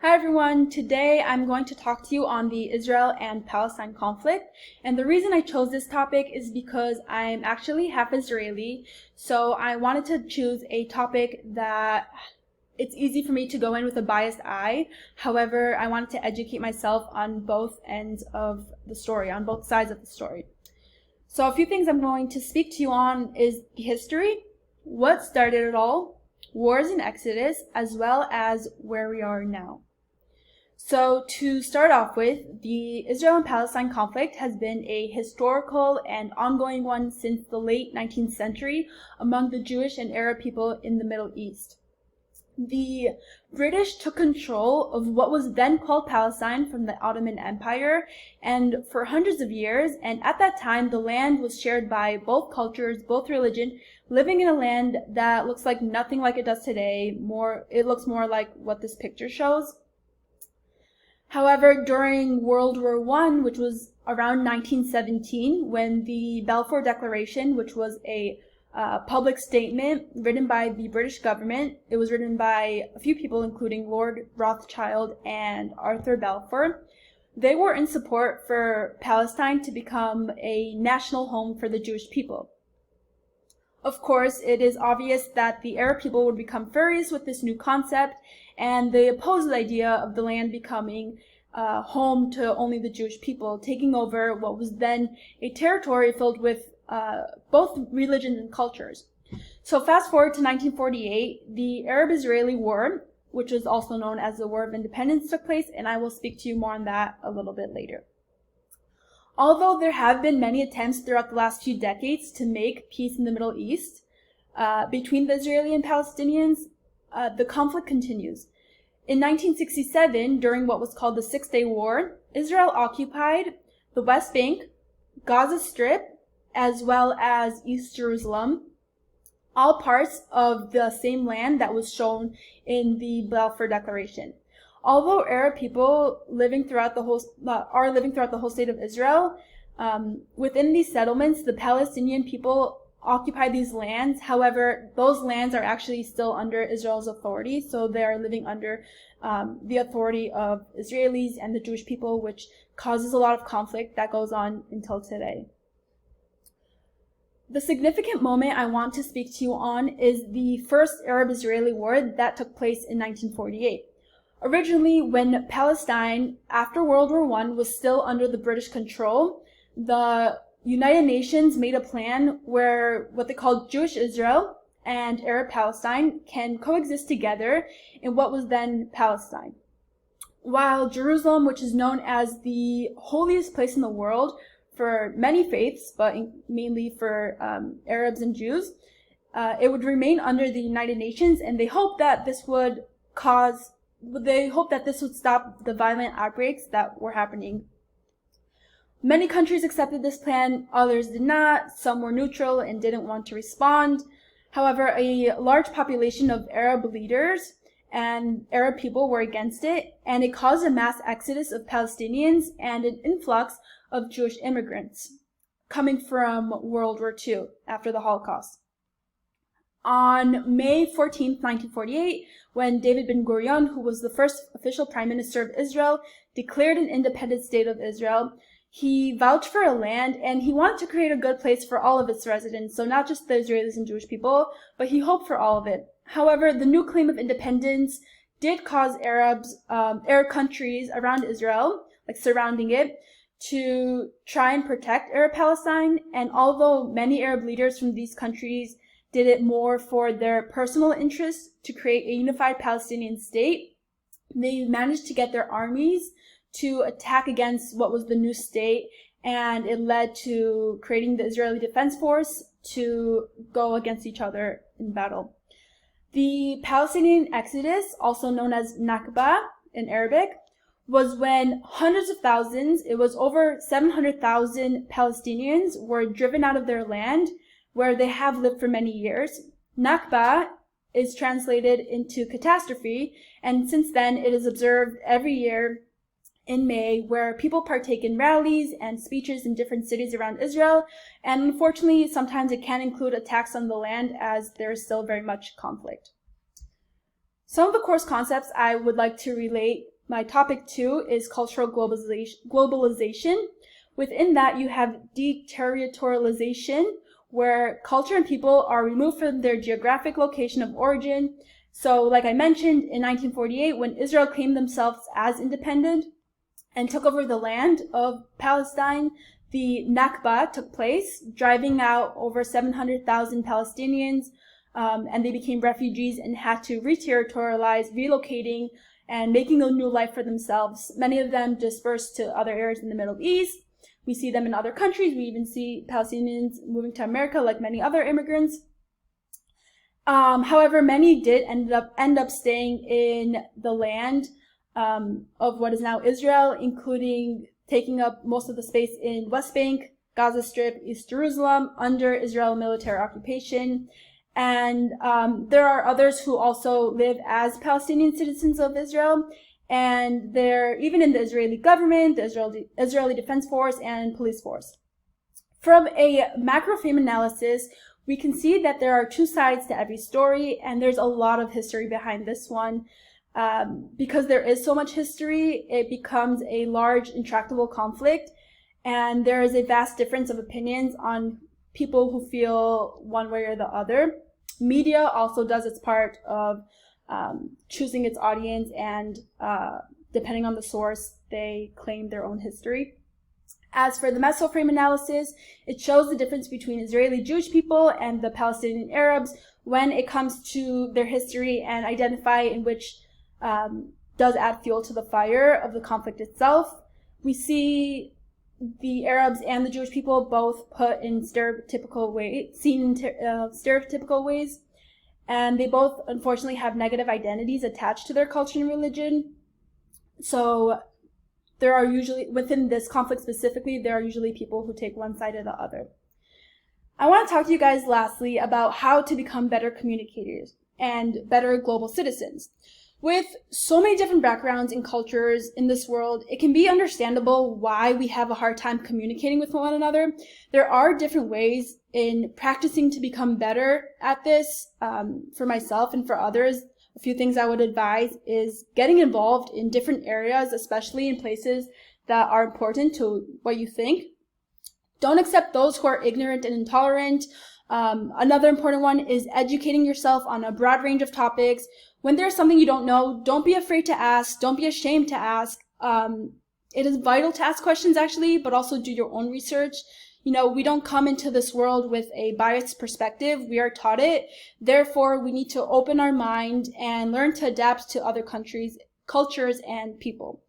Hi everyone, today I'm going to talk to you on the Israel and Palestine conflict, and the reason I chose this topic is because I'm actually half Israeli, so I wanted to choose a topic that it's easy for me to go in with a biased eye. However, I wanted to educate myself on both ends of the story, on both sides of the story. So a few things I'm going to speak to you on is the history, what started it all, wars and exodus, as well as where we are now. So to start off with, the Israel and Palestine conflict has been a historical and ongoing one since the late 19th century among the Jewish and Arab people in the Middle East. The British took control of what was then called Palestine from the Ottoman Empire, and for hundreds of years, and at that time the land was shared by both cultures, both religion, living in a land that looks like nothing like it does today. It looks more like what this picture shows. However, during World War I, which was around 1917, when the Balfour Declaration, which was a public statement written by the British government, it was written by a few people, including Lord Rothschild and Arthur Balfour. They were in support for Palestine to become a national home for the Jewish people. Of course, it is obvious that the Arab people would become furious with this new concept, and they opposed the idea of the land becoming home to only the Jewish people, taking over what was then a territory filled with both religions and cultures. So fast forward to 1948, the Arab-Israeli War, which was also known as the War of Independence, took place, and I will speak to you more on that a little bit later. Although there have been many attempts throughout the last few decades to make peace in the Middle East between the Israeli and Palestinians, the conflict continues. In 1967, during what was called the Six-Day War, Israel occupied the West Bank, Gaza Strip, as well as East Jerusalem, all parts of the same land that was shown in the Balfour Declaration. Although Arab people are living throughout the whole state of Israel, within these settlements, the Palestinian people occupy these lands. However, those lands are actually still under Israel's authority, so they are living under the authority of Israelis and the Jewish people, which causes a lot of conflict that goes on until today. The significant moment I want to speak to you on is the first Arab-Israeli war that took place in 1948. Originally, when Palestine, after World War I, was still under the British control, the United Nations made a plan where what they called Jewish Israel and Arab Palestine can coexist together in what was then Palestine. While Jerusalem, which is known as the holiest place in the world for many faiths, but mainly for Arabs and Jews, it would remain under the United Nations, and they hoped that this would stop the violent outbreaks that were happening. Many countries accepted this plan, others did not. Some were neutral and didn't want to respond. However, a large population of Arab leaders and Arab people were against it, and it caused a mass exodus of Palestinians and an influx of Jewish immigrants coming from World War II after the Holocaust. On May 14, 1948, when David Ben-Gurion, who was the first official prime minister of Israel, declared an independent state of Israel, he vouched for a land, and he wanted to create a good place for all of its residents, so not just the Israelis and Jewish people, but he hoped for all of it. However, the new claim of independence did cause Arab countries around Israel, like surrounding it, to try and protect Arab Palestine, and although many Arab leaders from these countries did it more for their personal interests to create a unified Palestinian state, they managed to get their armies to attack against what was the new state, and it led to creating the Israeli Defense Force to go against each other in battle. The Palestinian Exodus, also known as Nakba in Arabic, was when hundreds of thousands, it was over 700,000 Palestinians were driven out of their land where they have lived for many years. Nakba is translated into catastrophe, and since then it is observed every year in May, where people partake in rallies and speeches in different cities around Israel, and unfortunately sometimes it can include attacks on the land as there is still very much conflict. Some of the course concepts I would like to relate My topic 2 is cultural globalization. Within that, you have deterritorialization, where culture and people are removed from their geographic location of origin. So, like I mentioned, in 1948, when Israel claimed themselves as independent and took over the land of Palestine, the Nakba took place, driving out over 700,000 Palestinians, and they became refugees and had to re-territorialize, relocating, and making a new life for themselves. Many of them dispersed to other areas in the Middle East. We see them in other countries. We even see Palestinians moving to America, like many other immigrants. However, many did end up staying in the land of what is now Israel, including taking up most of the space in West Bank, Gaza Strip, East Jerusalem, under Israel military occupation. And there are others who also live as Palestinian citizens of Israel, and they're even in the Israeli government, the Israeli Defense Force, and police force. From a macro frame analysis, we can see that there are two sides to every story, and there's a lot of history behind this one. Because there is so much history, it becomes a large, intractable conflict, and there is a vast difference of opinions on people who feel one way or the other. Media also does its part of choosing its audience, and depending on the source, they claim their own history. As for the mesoframe analysis, it shows the difference between Israeli Jewish people and the Palestinian Arabs when it comes to their history, and identify in which does add fuel to the fire of the conflict itself. We see the Arabs and the Jewish people both put in stereotypical ways, stereotypical ways, and they both unfortunately have negative identities attached to their culture and religion. So there are usually, within this conflict specifically, there are usually people who take one side or the other. I want to talk to you guys lastly about how to become better communicators and better global citizens. With so many different backgrounds and cultures in this world, it can be understandable why we have a hard time communicating with one another. There are different ways in practicing to become better at this. For myself and for others, a few things I would advise is getting involved in different areas, especially in places that are important to what you think. Don't accept those who are ignorant and intolerant. Another important one is educating yourself on a broad range of topics. When there's something you don't know, don't be afraid to ask. Don't be ashamed to ask. It is vital to ask questions, actually, but also do your own research. You know, we don't come into this world with a biased perspective. We are taught it. Therefore, we need to open our mind and learn to adapt to other countries, cultures, and people.